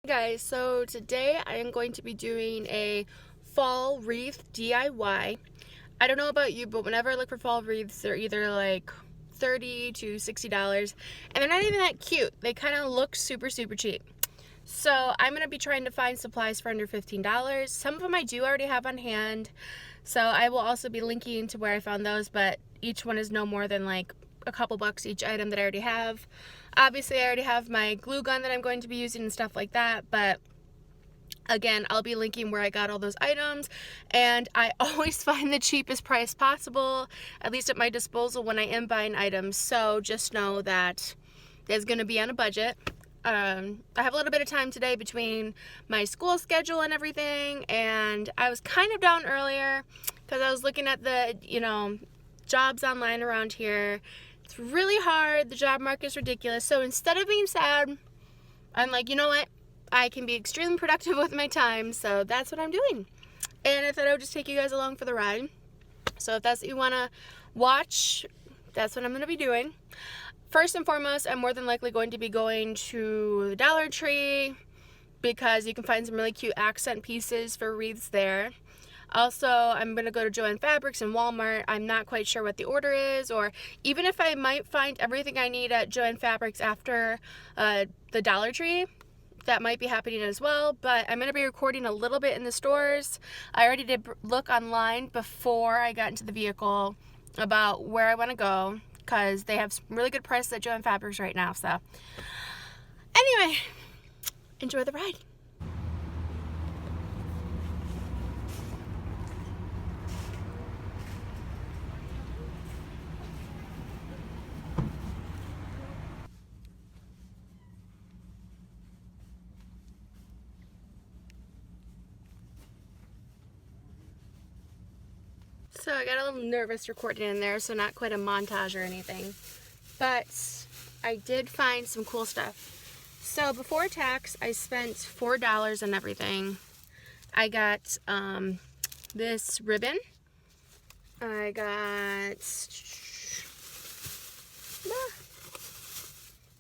Guys, so today I am going to be doing a fall wreath DIY. I don't know about you, but whenever I look for fall wreaths, they're either like $30 to $60, and they're not even that cute. They kind of look super cheap. So I'm going to be trying to find supplies for under $15. Some of them I do already have on hand, so I will also be linking to where I found those, but each one is no more than like a couple bucks each item that I already have. Obviously I already have my glue gun that I'm going to be using and stuff like that, but again, I'll be linking where I got all those items, and I always find the cheapest price possible, at least at my disposal, when I am buying items. So just know that it's going to be on a budget. I have a little bit of time today between my school schedule and everything, and I was kind of down earlier because I was looking at the, jobs online around here. It's really hard. The job market is ridiculous. So instead of being sad, I'm like, you know what? I can be extremely productive with my time, so that's what I'm doing. And I thought I would just take you guys along for the ride. So if that's what you want to watch, that's what I'm going to be doing. First and foremost, I'm more than likely going to be going to the Dollar Tree because you can find some really cute accent pieces for wreaths there. Also, I'm going to go to Joanne Fabrics and Walmart. I'm not quite sure what the order is, or even if I might find everything I need at Joanne Fabrics after the Dollar Tree, that might be happening as well. But I'm going to be recording a little bit in the stores. I already did look online before I got into the vehicle about where I want to go, because they have some really good prices at Joanne Fabrics right now. So anyway, enjoy the ride. So I got a little nervous recording in there, so not quite a montage or anything, but I did find some cool stuff. So before tax, I spent $4 on everything. I got this ribbon. I got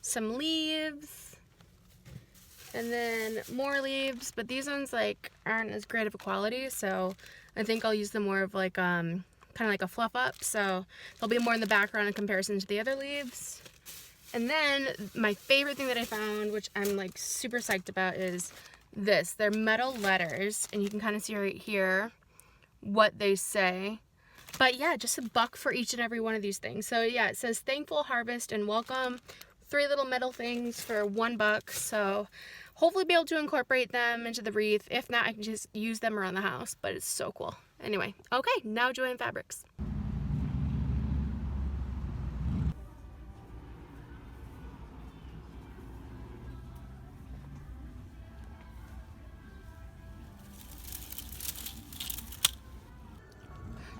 some leaves, and then more leaves, but these ones like aren't as great of a quality, so I think I'll use them more of like kind of like a fluff up, so they'll be more in the background in comparison to the other leaves. And then my favorite thing that I found, which I'm like super psyched about, is this. They're metal letters, and you can kind of see right here what they say. But yeah, just $1 for each and every one of these things. So yeah, it says thankful, harvest, and welcome. 3 little metal things for $1. So hopefully be able to incorporate them into the wreath. If not, I can just use them around the house, but it's so cool. Anyway, okay, now Joanne Fabrics.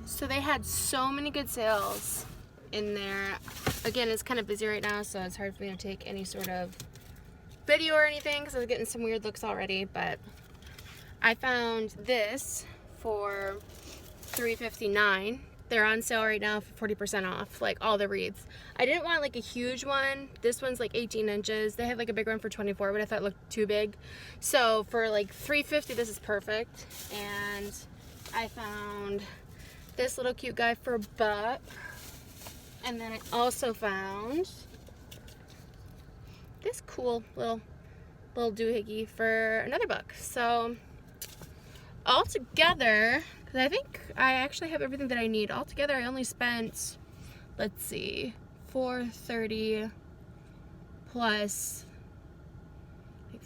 So they had so many good sales in there. Again, it's kind of busy right now, so it's hard for me to take any sort of video or anything because I was getting some weird looks already, but I found this for $3.59. They're on sale right now for 40% off, like all the wreaths. I didn't want like a huge one. This one's like 18 inches. They had like a big one for 24, but I thought it looked too big. So for like $3.50, this is perfect. And I found this little cute guy for $1. And then I also found this cool little doohickey for another $1. So all together, because I think I actually have everything that I need. All together, I only spent, let's see, $4.30 plus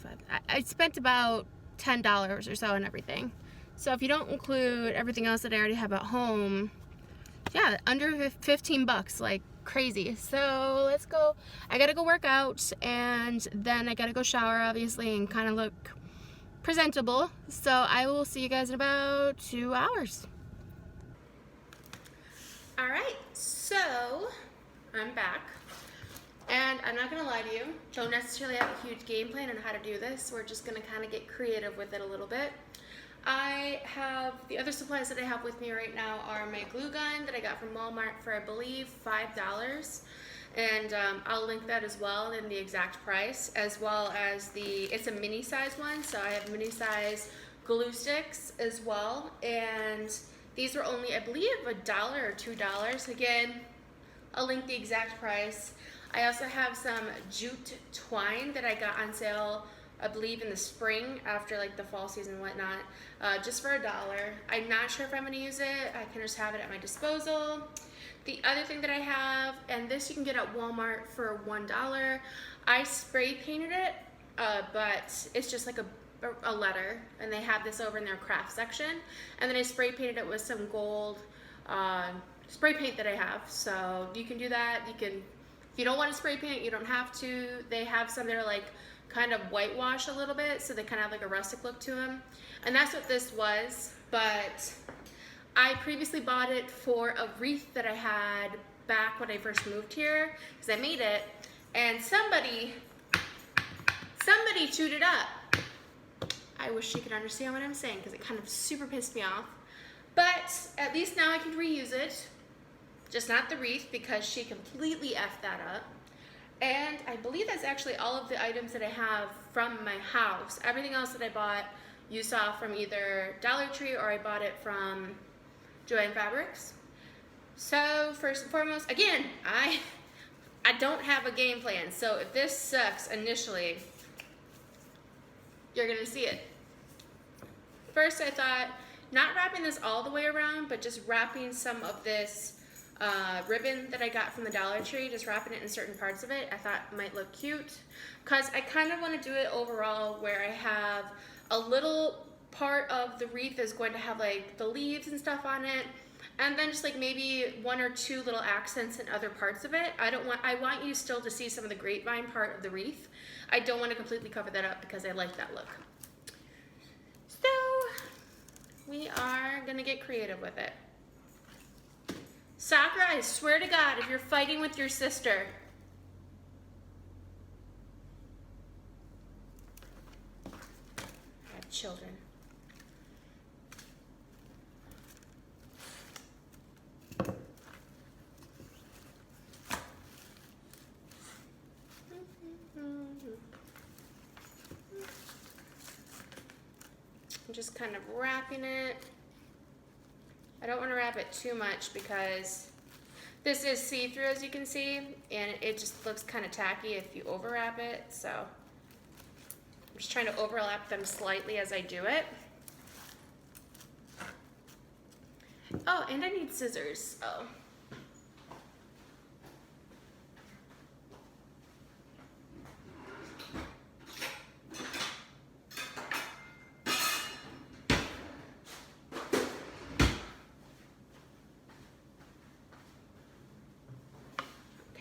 like I spent about $10 or so on everything. So if you don't include everything else that I already have at home, yeah, under 15 bucks, like crazy. So let's go. I gotta go work out, and then I gotta go shower, obviously, and kind of look presentable. So I will see you guys in about 2 hours. All right, so I'm back, and I'm not gonna lie to you, don't necessarily have a huge game plan on how to do this. We're just gonna kind of get creative with it a little bit. I have, the other supplies that I have with me right now are my glue gun that I got from Walmart for, I believe, $5. and I'll link that as well in the exact price, as well as it's a mini size one, so I have mini size glue sticks as well, and these were only, I believe, $1 or $2. Again, I'll link the exact price. I also have some jute twine that I got on sale, I believe in the spring after like the fall season and whatnot, just for $1. I'm not sure if I'm going to use it. I can just have it at my disposal. The other thing that I have, and this you can get at Walmart for $1, I spray painted it, but it's just like a letter, and they have this over in their craft section, and then I spray painted it with some gold spray paint that I have. So you can do that. You can, if you don't want to spray paint, you don't have to. They have some that are like kind of whitewash a little bit, so they kind of have like a rustic look to them, and that's what this was. But I previously bought it for a wreath that I had back when I first moved here, because I made it, and somebody chewed it up. I wish she could understand what I'm saying, because it kind of super pissed me off. But at least now I can reuse it, just not the wreath, because she completely effed that up. And I believe that's actually all of the items that I have from my house. Everything else that I bought, you saw from either Dollar Tree or I bought it from Joanne Fabrics. So first and foremost, again, I don't have a game plan. So if this sucks initially, you're gonna see it. First, I thought not wrapping this all the way around, but just wrapping some of this ribbon that I got from the Dollar Tree, just wrapping it in certain parts of it, I thought might look cute. Because I kind of want to do it overall where I have a little part of the wreath is going to have like the leaves and stuff on it, and then just like maybe one or two little accents in other parts of it. I want you still to see some of the grapevine part of the wreath. I don't want to completely cover that up because I like that look. So we are gonna get creative with it. Sakura, I swear to God, if you're fighting with your sister, I have children. I'm just kind of wrapping it. I don't want to wrap it too much because this is see-through, as you can see, and it just looks kind of tacky if you overwrap it. So I'm just trying to overlap them slightly as I do it. Oh, and I need scissors. Oh.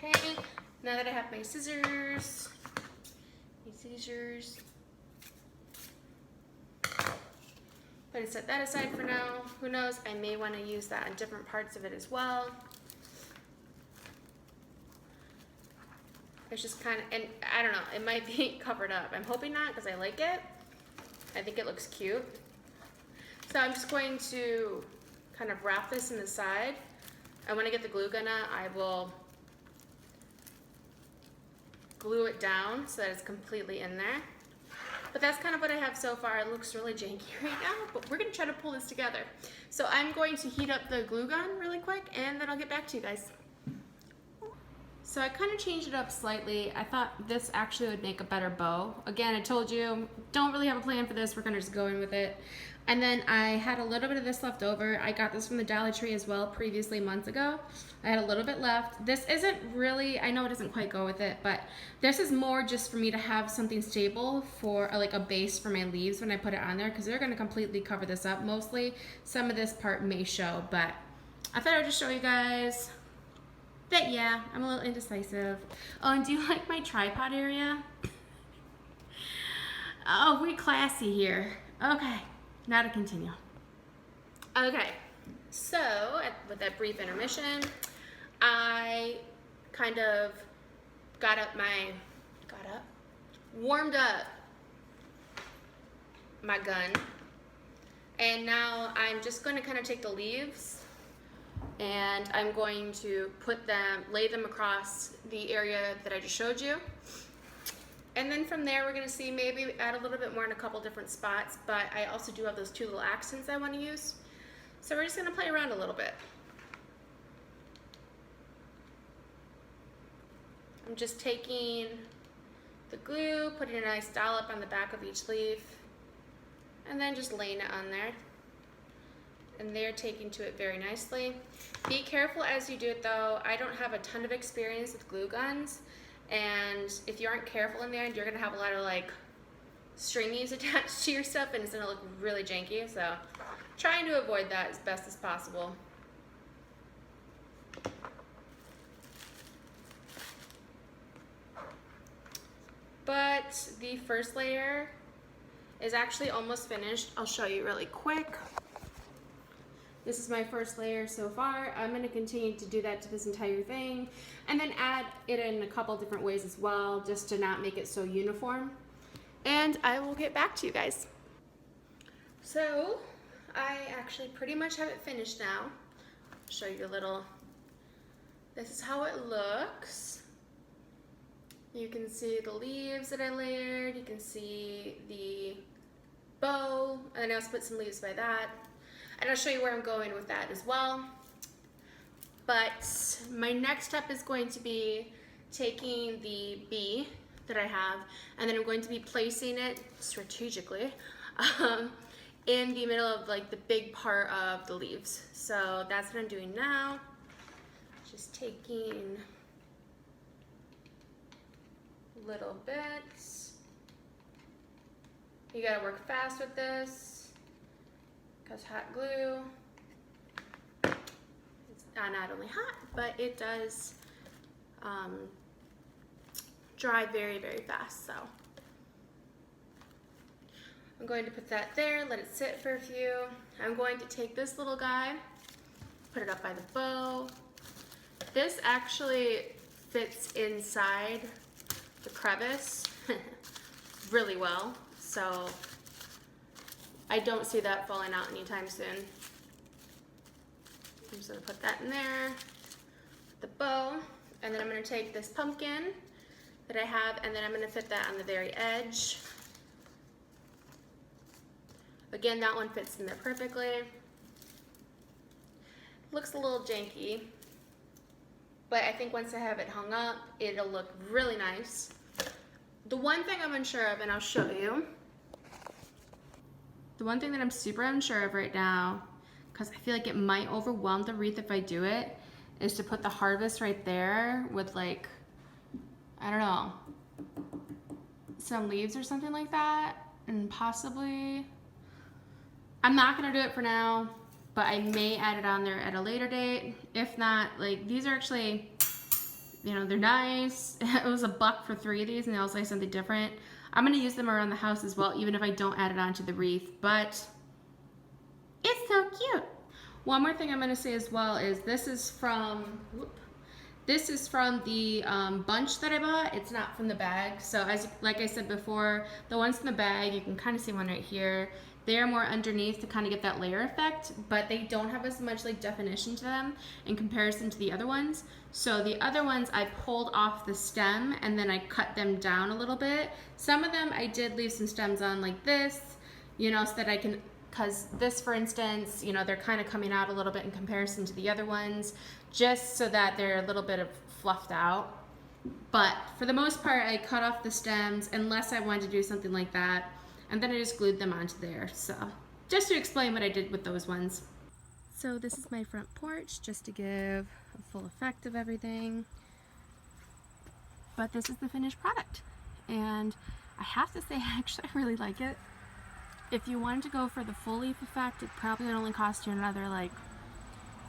Okay, now that I have my scissors, I'm going to set that aside for now. Who knows, I may want to use that on different parts of it as well. It's just kind of, and I don't know, it might be covered up. I'm hoping not, because I like it. I think it looks cute. So I'm just going to kind of wrap this in the side. And when I get the glue gun out, I will glue it down so that it's completely in there. But that's kind of what I have so far. It looks really janky right now, but we're gonna try to pull this together. So I'm going to heat up the glue gun really quick, and then I'll get back to you guys. So I kind of changed it up slightly. I thought this actually would make a better bow. Again, I told you, don't really have a plan for this. We're gonna just go in with it. And then I had a little bit of this left over. I got this from the Dollar Tree as well previously months ago. I had a little bit left. This isn't really, I know it doesn't quite go with it, but this is more just for me to have something stable for like a base for my leaves when I put it on there, because they're gonna completely cover this up mostly. Some of this part may show, but I thought I'd just show you guys that, yeah, I'm a little indecisive. Oh, and do you like my tripod area? Oh, we're classy here. Okay. Now to continue. Okay, so with that brief intermission, I kind of warmed up my gun, and now I'm just going to kind of take the leaves and I'm going to lay them across the area that I just showed you. And then from there, we're gonna see maybe add a little bit more in a couple different spots, but I also do have those 2 little accents I wanna use. So we're just gonna play around a little bit. I'm just taking the glue, putting a nice dollop on the back of each leaf, and then just laying it on there. And they're taking to it very nicely. Be careful as you do it though. I don't have a ton of experience with glue guns, and if you aren't careful in the end, you're gonna have a lot of like stringies attached to your stuff and it's gonna look really janky. So trying to avoid that as best as possible. But the first layer is actually almost finished. I'll show you really quick. This is my first layer so far. I'm gonna continue to do that to this entire thing and then add it in a couple different ways as well, just to not make it so uniform. And I will get back to you guys. So I actually pretty much have it finished now. I'll show you a little, this is how it looks. You can see the leaves that I layered, you can see the bow, and I also put some leaves by that. And I'll show you where I'm going with that as well. But my next step is going to be taking the bee that I have, and then I'm going to be placing it strategically in the middle of like the big part of the leaves. So that's what I'm doing now. Just taking little bits. You gotta work fast with this, because hot glue, it's not only hot, but it does dry very, very fast. So I'm going to put that there, let it sit for a few. I'm going to take this little guy, put it up by the bow. This actually fits inside the crevice really well, so I don't see that falling out anytime soon. I'm just gonna put that in there, the bow, and then I'm gonna take this pumpkin that I have, and then I'm gonna fit that on the very edge. Again, that one fits in there perfectly. Looks a little janky, but I think once I have it hung up, it'll look really nice. The one thing I'm unsure of, and I'll show you, the one thing that I'm super unsure of right now, because I feel like it might overwhelm the wreath if I do it, is to put the harvest right there with like, I don't know, some leaves or something like that, and possibly, I'm not gonna do it for now, but I may add it on there at a later date. If not, like, these are actually, you know, they're nice. It was $1 for 3 of these, and they also like something different. I'm gonna use them around the house as well, even if I don't add it onto the wreath, but it's so cute. One more thing I'm gonna say as well is this is from the bunch that I bought. It's not from the bag. So like I said before, the ones in the bag, you can kind of see one right here. They are more underneath to kind of get that layer effect, but they don't have as much like definition to them in comparison to the other ones. So the other ones I pulled off the stem and then I cut them down a little bit. Some of them I did leave some stems on like this, you know, so that I can, because this, for instance, you know, they're kind of coming out a little bit in comparison to the other ones, just so that they're a little bit of fluffed out. But for the most part, I cut off the stems unless I wanted to do something like that. And then I just glued them onto there. So just to explain what I did with those ones. So this is my front porch, just to give a full effect of everything. But this is the finished product. And I have to say, actually, I really like it. If you wanted to go for the full leaf effect, it probably would only cost you another like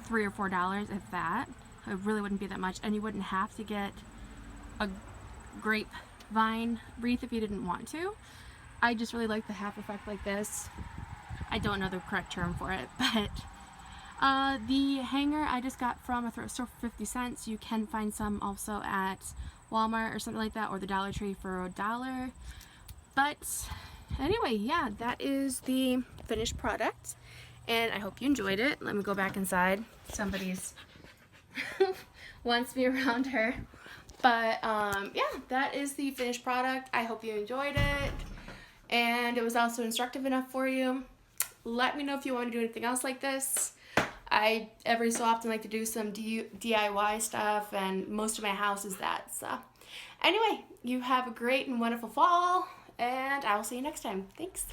$3 or $4, if that. It really wouldn't be that much. And you wouldn't have to get a grapevine wreath if you didn't want to. I just really like the half effect like this. I don't know the correct term for it, but the hanger I just got from a thrift store for 50 cents. You can find some also at Walmart or something like that, or the Dollar Tree for $1. But anyway, yeah, that is the finished product. and I hope you enjoyed it. Let me go back inside. Somebody's wants me around her. But yeah, that is the finished product. I hope you enjoyed it, and it was also instructive enough for you. Let me know if you want to do anything else like this. I every so often like to do some DIY stuff, and most of my house is that. So anyway, you have a great and wonderful fall, and I will see you next time. Thanks.